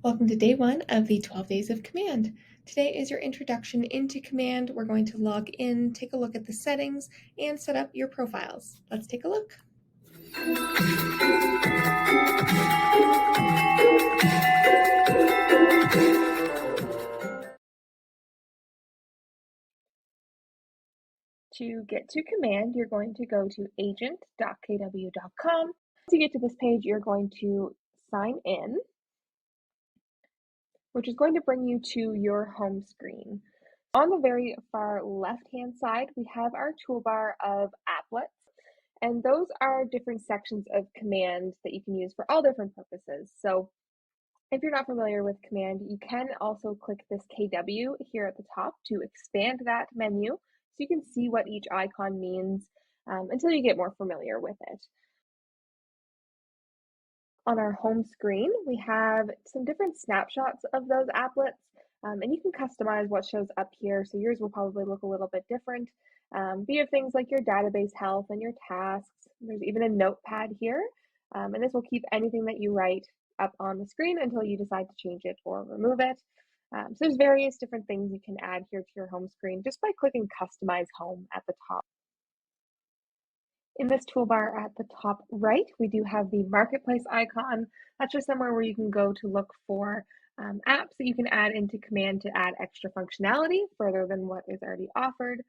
Welcome to day one of the 12 days of Command. Today is your introduction into Command. We're going to log in, take a look at the settings, and set up your profiles. Let's take a look. To get to Command, you're going to go to agent.kw.com. To get to this page, you're going to sign in, which is going to bring you to your home screen. On the very far left-hand side, we have our toolbar of applets, and those are different sections of Command that you can use for all different purposes. So if you're not familiar with Command, you can also click this KW here at the top to expand that menu so you can see what each icon means until you get more familiar with it. On our home screen, we have some different snapshots of those applets, and you can customize what shows up here. So yours will probably look a little bit different. But you have things like your database health and your tasks. There's even a notepad here, and this will keep anything that you write up on the screen until you decide to change it or remove it. So there's various different things you can add here to your home screen just by clicking Customize Home at the top. In this toolbar at the top right, we do have the Marketplace icon. That's just somewhere where you can go to look for apps that you can add into Command to add extra functionality further than what is already offered.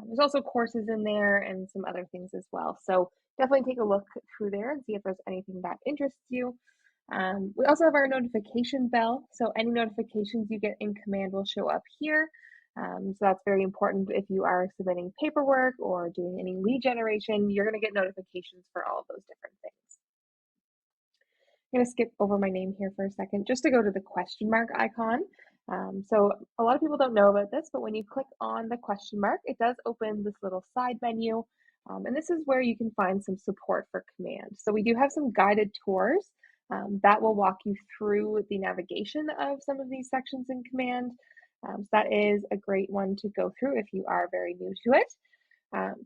There's also courses in there and some other things as well. So definitely take a look through there and see if there's anything that interests you. We also have our notification bell. So any notifications you get in Command will show up here. So that's very important if you are submitting paperwork or doing any lead generation, you're going to get notifications for all of those different things. I'm going to skip over my name here for a second just to go to the question mark icon. So a lot of people don't know about this, but when you click on the question mark, it does open this little side menu. And this is where you can find some support for Command. So we do have some guided tours that will walk you through the navigation of some of these sections in Command. So that is a great one to go through if you are very new to it.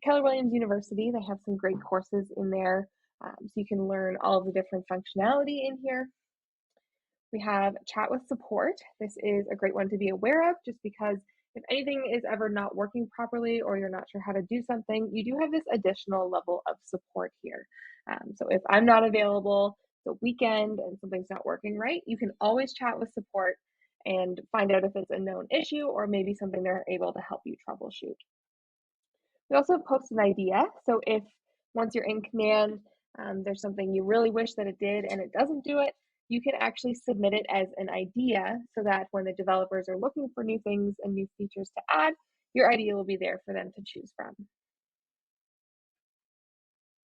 Keller Williams University, they have some great courses in there, so you can learn all of the different functionality in here. We have Chat with Support. This is a great one to be aware of just because if anything is ever not working properly or you're not sure how to do something, you do have this additional level of support here. So if I'm not available the weekend and something's not working right, you can always chat with support and find out if it's a known issue or maybe something they're able to help you troubleshoot. We also post an idea. So if once you're in Command, there's something you really wish that it did and it doesn't do it, you can actually submit it as an idea so that when the developers are looking for new things and new features to add, your idea will be there for them to choose from.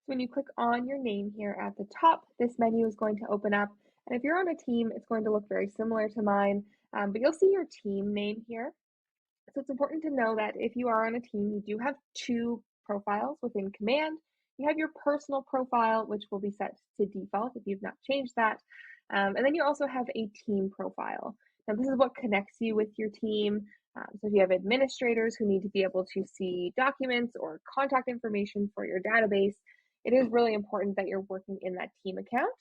When you click on your name here at the top, this menu is going to open up. And if you're on a team, it's going to look very similar to mine, but you'll see your team name here. So it's important to know that if you are on a team, you do have two profiles within Command. You have your personal profile, which will be set to default if you've not changed that. And then you also have a team profile. Now, this is what connects you with your team. So if you have administrators who need to be able to see documents or contact information for your database, it is really important that you're working in that team account.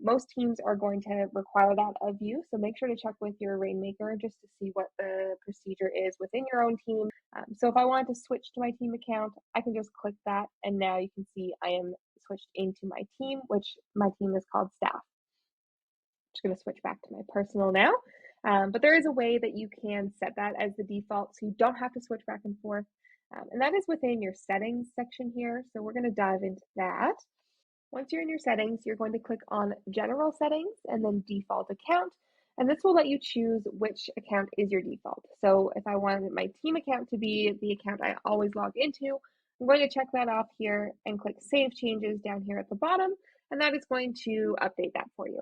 Most teams are going to require that of you, so make sure to check with your Rainmaker just to see what the procedure is within your own team. So if I wanted to switch to my team account, I can just click that, and now you can see I am switched into my team, which my team is called Staff. I'm just going to switch back to my personal now, but there is a way that you can set that as the default, so you don't have to switch back and forth, and that is within your settings section here, so we're going to dive into that. Once you're in your settings, you're going to click on General Settings and then Default Account, and this will let you choose which account is your default. So if I wanted my team account to be the account I always log into, I'm going to check that off here and click Save Changes down here at the bottom, and that is going to update that for you.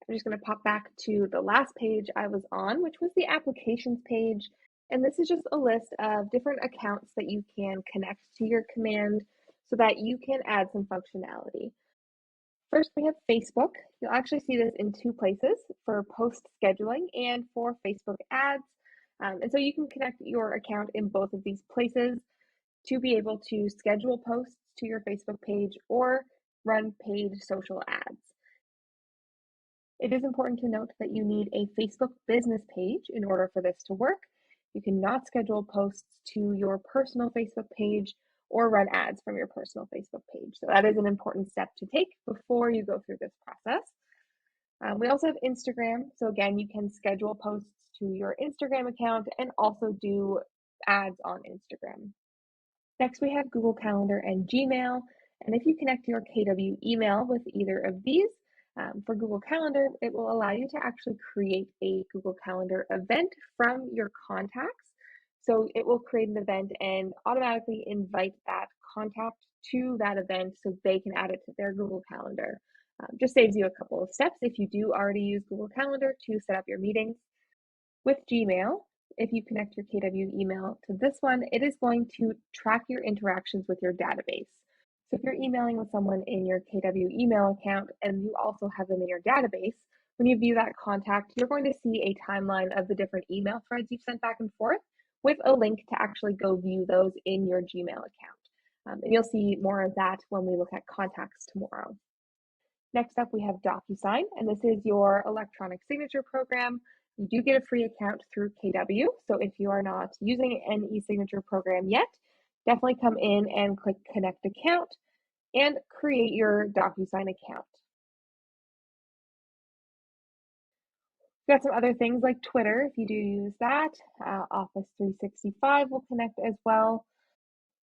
I'm just going to pop back to the last page I was on, which was the Applications page, and this is just a list of different accounts that you can connect to your Command so that you can add some functionality. First, we have Facebook. You'll actually see this in two places, for post scheduling and for Facebook ads. And so you can connect your account in both of these places to be able to schedule posts to your Facebook page or run paid social ads. It is important to note that you need a Facebook business page in order for this to work. You cannot schedule posts to your personal Facebook page or run ads from your personal Facebook page. So that is an important step to take before you go through this process. We also have Instagram. So again, you can schedule posts to your Instagram account and also do ads on Instagram. Next, we have Google Calendar and Gmail. And if you connect your KW email with either of these, for Google Calendar, it will allow you to actually create a Google Calendar event from your contacts. So it will create an event and automatically invite that contact to that event so they can add it to their Google Calendar. Just saves you a couple of steps if you do already use Google Calendar to set up your meetings. With Gmail, if you connect your KW email to this one, it is going to track your interactions with your database. So if you're emailing with someone in your KW email account and you also have them in your database, when you view that contact, you're going to see a timeline of the different email threads you've sent back and forth with a link to actually go view those in your Gmail account. And you'll see more of that when we look at contacts tomorrow. Next up, we have DocuSign, and this is your electronic signature program. You do get a free account through KW, so if you are not using an e-signature program yet, definitely come in and click Connect Account and create your DocuSign account. We've got some other things like Twitter, if you do use that. Office 365 will connect as well.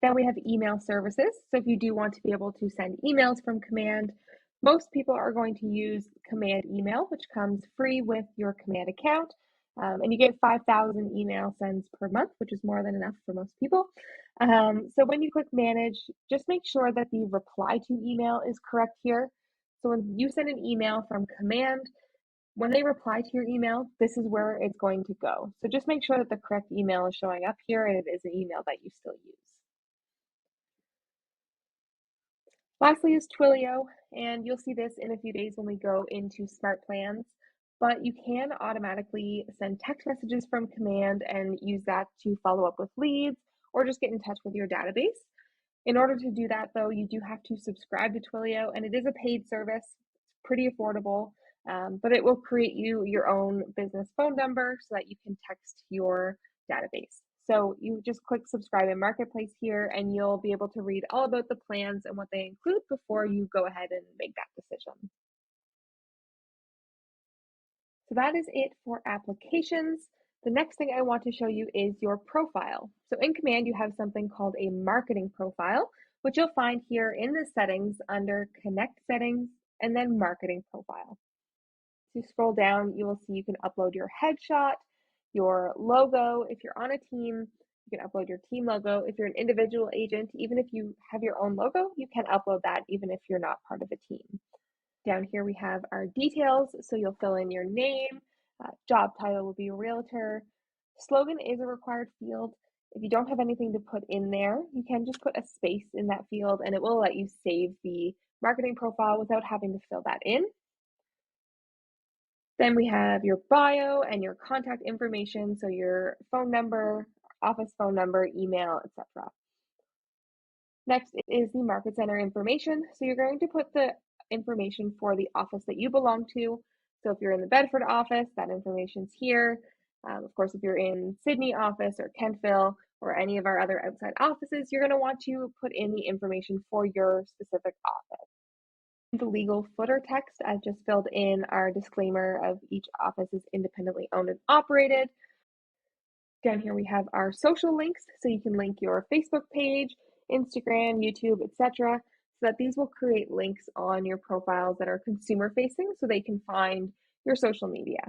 Then we have email services. So if you do want to be able to send emails from Command, most people are going to use Command Email, which comes free with your Command account. And you get 5,000 email sends per month, which is more than enough for most people. So when you click Manage, just make sure that the reply to email is correct here. So when you send an email from Command, when they reply to your email, this is where it's going to go. So just make sure that the correct email is showing up here and it is an email that you still use. Lastly is Twilio, and you'll see this in a few days when we go into smart plans, but you can automatically send text messages from Command and use that to follow up with leads or just get in touch with your database. In order to do that, though, you do have to subscribe to Twilio, and it is a paid service. It's pretty affordable, but it will create you your own business phone number so that you can text your database. So you just click subscribe in Marketplace here, and you'll be able to read all about the plans and what they include before you go ahead and make that decision. So that is it for applications. The next thing I want to show you is your profile. So in Command, you have something called a marketing profile, which you'll find here in the settings under Connect Settings and then Marketing Profile. If you scroll down, you will see you can upload your headshot, your logo. If you're on a team, you can upload your team logo. If you're an individual agent, even if you have your own logo, you can upload that even if you're not part of a team. Down here we have our details, so you'll fill in your name, job title will be realtor, slogan is a required field. If you don't have anything to put in there, you can just put a space in that field and it will let you save the marketing profile without having to fill that in. Then we have your bio and your contact information, so your phone number, office phone number, email, etc. Next is the market center information. So you're going to put the information for the office that you belong to. So if you're in the Bedford office, that information's here. Of course, if you're in Sydney office or Kentville or any of our other outside offices, you're going to want to put in the information for your specific office. The legal footer text, I've just filled in our disclaimer of each office is independently owned and operated. Down here we have our social links, so you can link your Facebook page, Instagram, YouTube, etc. So that these will create links on your profiles that are consumer facing so they can find your social media.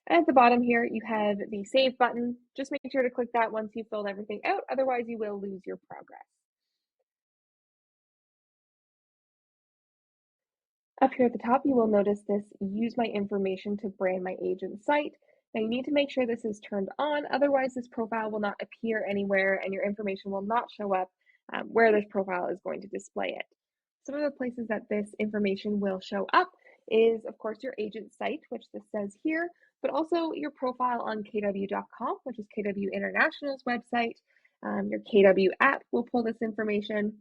And at the bottom here, you have the save button. Just make sure to click that once you've filled everything out, otherwise you will lose your progress. Up here at the top, you will notice this use my information to brand my agent site. Now you need to make sure this is turned on, otherwise this profile will not appear anywhere and your information will not show up where this profile is going to display it. Some of the places that this information will show up is, of course, your agent site, which this says here, but also your profile on kw.com, which is KW International's website. Your KW app will pull this information.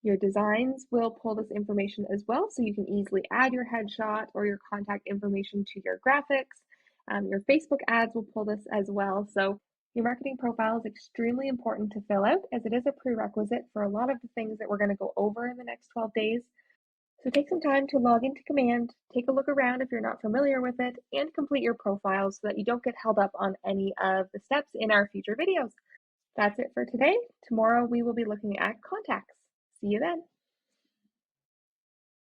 Your designs will pull this information as well, so you can easily add your headshot or your contact information to your graphics. Your Facebook ads will pull this as well. So your marketing profile is extremely important to fill out as it is a prerequisite for a lot of the things that we're going to go over in the next 12 days. So take some time to log into Command, take a look around if you're not familiar with it, and complete your profile so that you don't get held up on any of the steps in our future videos. That's it for today. Tomorrow we will be looking at contacts. See you then.